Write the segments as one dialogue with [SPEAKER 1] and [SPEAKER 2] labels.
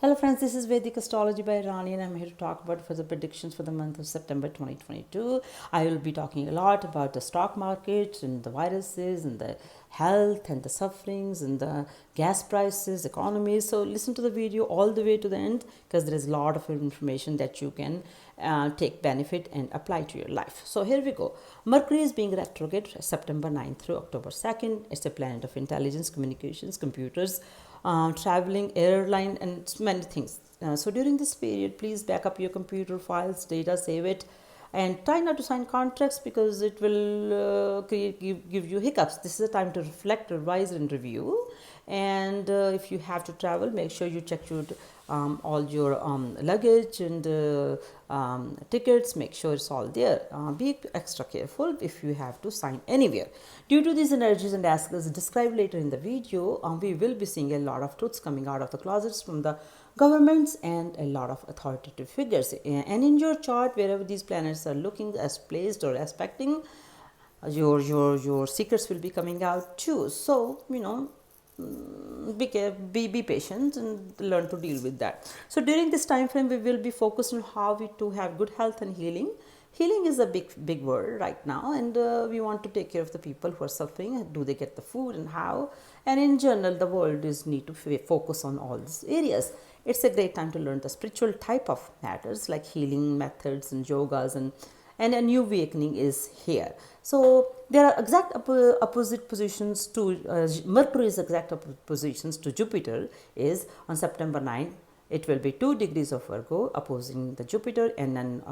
[SPEAKER 1] Hello friends, this is Vedic Astrology by Rani and I'm here to talk about for the predictions for the month of September 2022. I will be talking a lot about the stock market and the viruses and the health and the sufferings and the gas prices, economies. So listen to the video all the way to the end because there is a lot of information that you can take benefit and apply to your life. So here we go. Mercury is being retrograde September 9th through October 2nd. It's a planet of intelligence, communications, computers, traveling, airline, and many things. So during this period, please back up your computer files, data, save it, and try not to sign contracts because it will give you hiccups. This is a time to reflect, revise, and review. And if you have to travel, make sure you check your all your luggage and tickets. Make sure it's all there. Be extra careful if you have to sign anywhere. Due to these energies and aspects described later in the video, we will be seeing a lot of truths coming out of the closets from the governments and a lot of authoritative figures. And in your chart, wherever these planets are looking as placed or aspecting, your secrets will be coming out too. So be patient and learn to deal with that. So during this time frame, we will be focused on how we to have good health and healing. Healing is a big word right now, and we want to take care of the people who are suffering. Do they get the food and how? And in general, the world is need to focus on all these areas. It's a great time to learn the spiritual type of matters like healing methods and yogas, and a new awakening is here. So there are exact opposite positions to Mercury's exact positions to Jupiter is on September 9. It will be 2 degrees of Virgo opposing the Jupiter, and then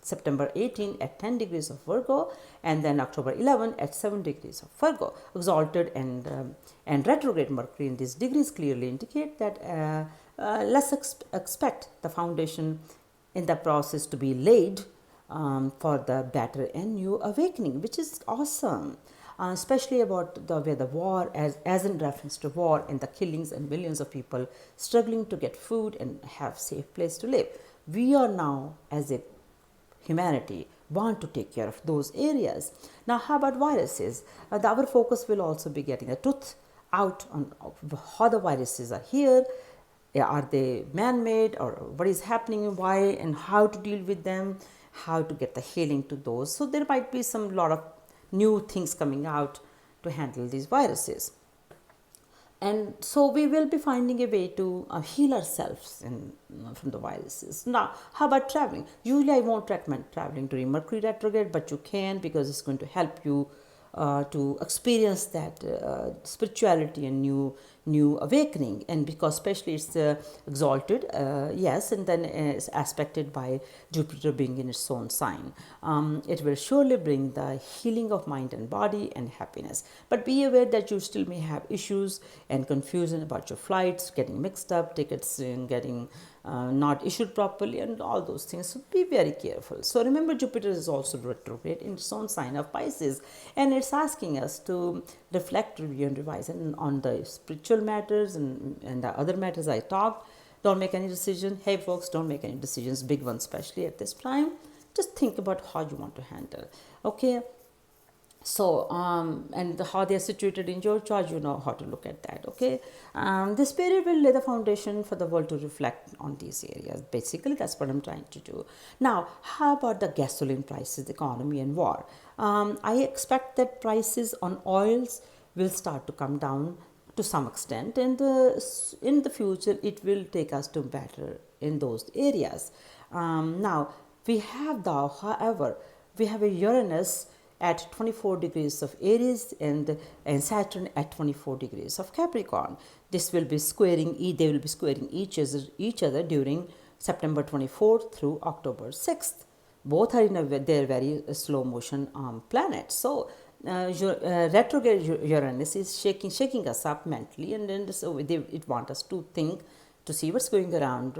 [SPEAKER 1] September 18 at 10 degrees of Virgo, and then October 11 at 7 degrees of Virgo. Exalted and retrograde Mercury in these degrees clearly indicate that let's expect the foundation in the process to be laid for the better and new awakening, which is awesome. Especially about where the war, as in reference to war and the killings and millions of people struggling to get food and have safe place to live. We are now, as a humanity, want to take care of those areas. Now, how about viruses? Our focus will also be getting the truth out on how the viruses are here. Are they man-made, or what is happening, why, and how to deal with them, how to get the healing to those. So there might be some lot of new things coming out to handle these viruses. And so we will be finding a way to heal ourselves from the viruses. Now, how about traveling? Usually I won't recommend traveling during Mercury retrograde, but you can because it's going to help you to experience that spirituality and new awakening, and because especially it's exalted, yes, and then it's aspected by Jupiter being in its own sign. It will surely bring the healing of mind and body and happiness, but be aware that you still may have issues and confusion about your flights getting mixed up, tickets getting not issued properly, and all those things. So be very careful. So remember, Jupiter is also retrograde in its own sign of Pisces, and it's asking us to reflect, review, and revise on the spiritual matters and the other matters I talked. Don't make any decision. Hey folks, don't make any decisions, big ones especially at this time. Just think about how you want to handle. Okay. So, and how they are situated in your chart, you know how to look at that, okay? This period will lay the foundation for the world to reflect on these areas. Basically, that's what I'm trying to do. Now, how about the gasoline prices, the economy, and war? I expect that prices on oils will start to come down to some extent, and in the future, it will take us to better in those areas. Now, we have however, we have a Uranus at 24 degrees of Aries and Saturn at 24 degrees of Capricorn. This will be squaring, they will be squaring each other during September 24th through October 6th. Both are in their very slow motion planets. So retrograde Uranus is shaking us up mentally, and then so it wants us to think, to see what's going around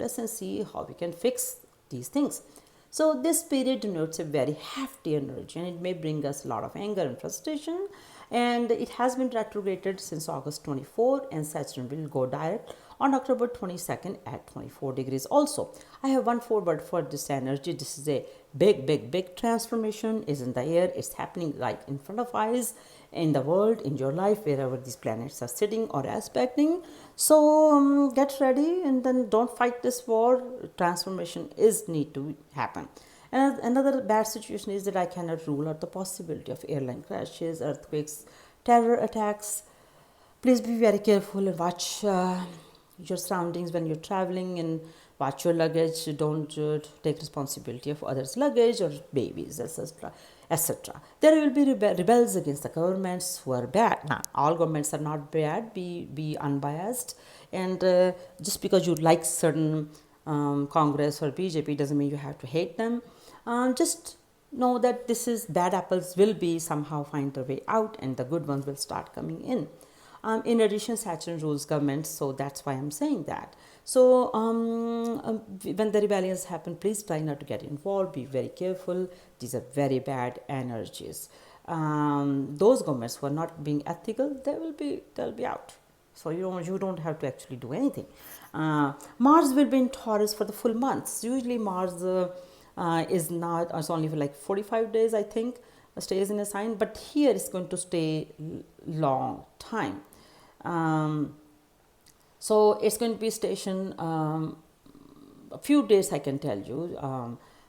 [SPEAKER 1] us and see how we can fix these things. So this period denotes a very hefty energy, and it may bring us a lot of anger and frustration, and it has been retrograded since August 24, and Saturn will go direct on October 22nd at 24 degrees also. I have one forward for this energy. This is a big transformation is in the air. It's happening like in front of eyes, in the world, in your life, wherever these planets are sitting or aspecting. So get ready, and then don't fight this war. Transformation is need to happen. And another bad situation is that I cannot rule out the possibility of airline crashes, earthquakes, terror attacks. Please be very careful and watch your surroundings when you're traveling, and watch your luggage. Don't take responsibility of others' luggage or babies, etc. etc. There will be rebels against the governments who are bad. Now, all governments are not bad. Be unbiased, and just because you like certain Congress or BJP doesn't mean you have to hate them. Just know that this is bad apples will be somehow find their way out, and the good ones will start coming in. In addition, Saturn rules governments, so that's why I'm saying that. So when the rebellions happen, please try not to get involved. Be very careful. These are very bad energies. Those governments who are not being ethical, they'll be out. So you don't have to actually do anything. Mars will be in Taurus for the full months. Usually Mars is not. It's only for like 45 days, I think, stays in a sign. But here it's going to stay long time. So it's going to be stationed a few days, I can tell you.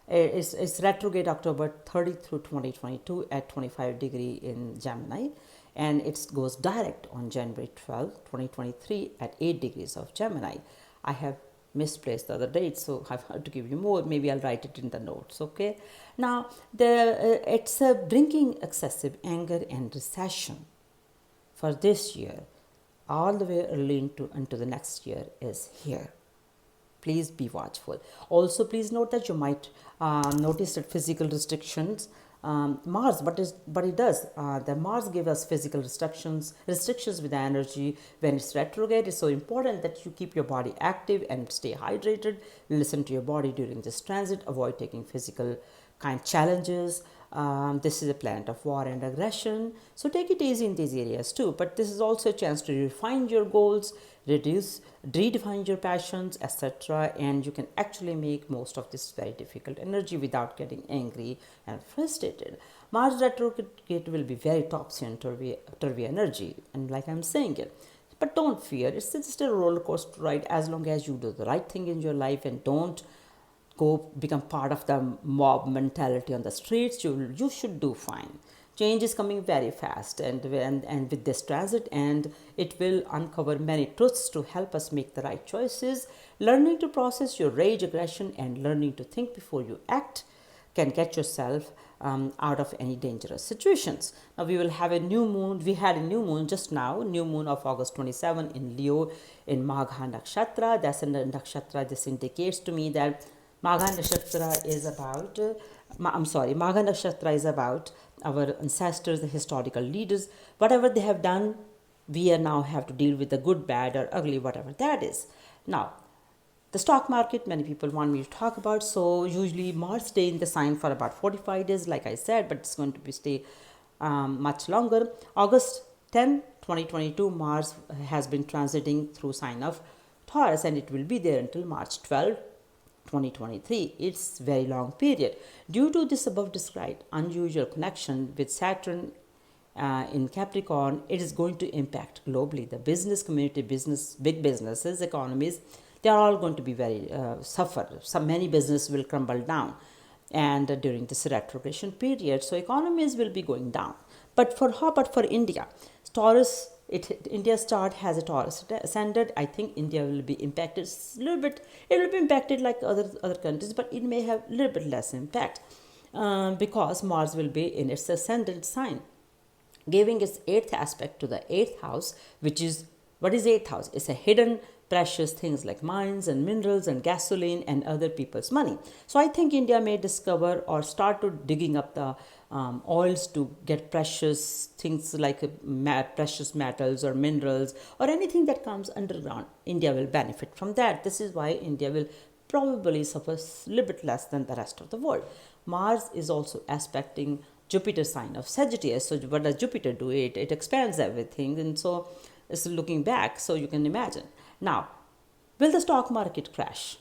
[SPEAKER 1] It's retrograde October 30 through 2022 at 25 degree in Gemini, and it goes direct on January 12, 2023 at 8 degrees of Gemini. I have misplaced the other date, so I've had to give you more. Maybe I'll write it in the notes, okay? Now, it's bringing excessive anger and recession for this year, all the way early into the next year is here. Please be watchful. Also, please note that you might notice that physical restrictions, Mars, but it does. The Mars give us physical restrictions with the energy when it's retrograde. It's so important that you keep your body active and stay hydrated. Listen to your body during this transit. Avoid taking physical kind challenges. This is a planet of war and aggression, so take it easy in these areas too. But this is also a chance to refine your goals, redefine your passions, etc. And you can actually make most of this very difficult energy without getting angry and frustrated. Mars retrograde will be very topsy and turvy energy, and like I'm saying it. But don't fear, it's just a roller coaster ride as long as you do the right thing in your life and don't go become part of the mob mentality on the streets. You should do fine. Change is coming very fast, and with this transit, and it will uncover many truths to help us make the right choices. Learning to process your rage, aggression, and learning to think before you act can get yourself out of any dangerous situations. Now we will have a new moon. We had a new moon just now, new moon of August 27 in Leo in Magha Nakshatra. That's a nakshatra. This indicates to me that Magha Nakshatra is about, Magha Nakshatra is about our ancestors, the historical leaders. Whatever they have done, we are now have to deal with the good, bad, or ugly, whatever that is. Now, the stock market, many people want me to talk about. So usually Mars stay in the sign for about 45 days, like I said, but it's going to be stay much longer. August 10, 2022, Mars has been transiting through sign of Taurus, and it will be there until March 12, 2023. It's very long period. Due to this above described unusual connection with Saturn in Capricorn, it is going to impact globally. The business community, big businesses, economies, they are all going to be very suffer. Many businesses will crumble down, and during this retrogression period, so economies will be going down. But for India, Taurus. India's chart has a Taurus ascendant. I think India will be impacted a little bit. It will be impacted like other countries, but it may have a little bit less impact because Mars will be in its ascendant sign, giving its eighth aspect to the eighth house, which is what is eighth house? It's a hidden precious things like mines and minerals and gasoline and other people's money. So I think India may discover or start to digging up the oils to get precious things like precious metals or minerals or anything that comes underground. India will benefit from that. This is why India will probably suffer a little bit less than the rest of the world. Mars is also aspecting Jupiter sign of Sagittarius. So what does Jupiter do? It expands everything, and so it's looking back. So you can imagine. Now, will the stock market crash?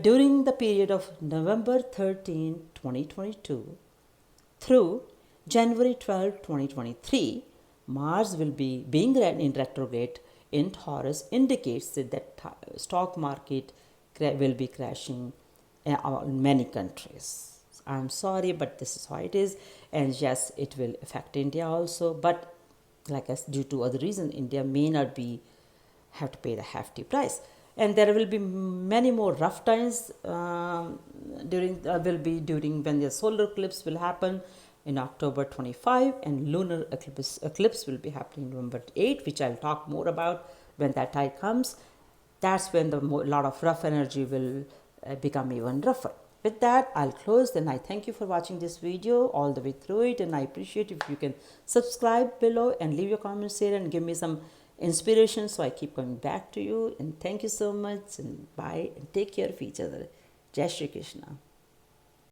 [SPEAKER 1] During the period of November 13, 2022 through January 12, 2023, Mars will be being in retrograde in Taurus indicates that stock market will be crashing in many countries. I'm sorry, but this is how it is, and yes, it will affect India also. But like I said, due to other reasons, India may not be have to pay the hefty price, and there will be many more rough times during when the solar eclipse will happen in October 25, and lunar eclipse will be happening November 8, which I'll talk more about when that time comes. That's when the lot of rough energy will become even rougher. With that, I'll close. Then I thank you for watching this video all the way through it, and I appreciate if you can subscribe below and leave your comments here and give me some inspiration so I keep coming back to you. And thank you so much, and bye, and take care of each other. Jai Shri Krishna.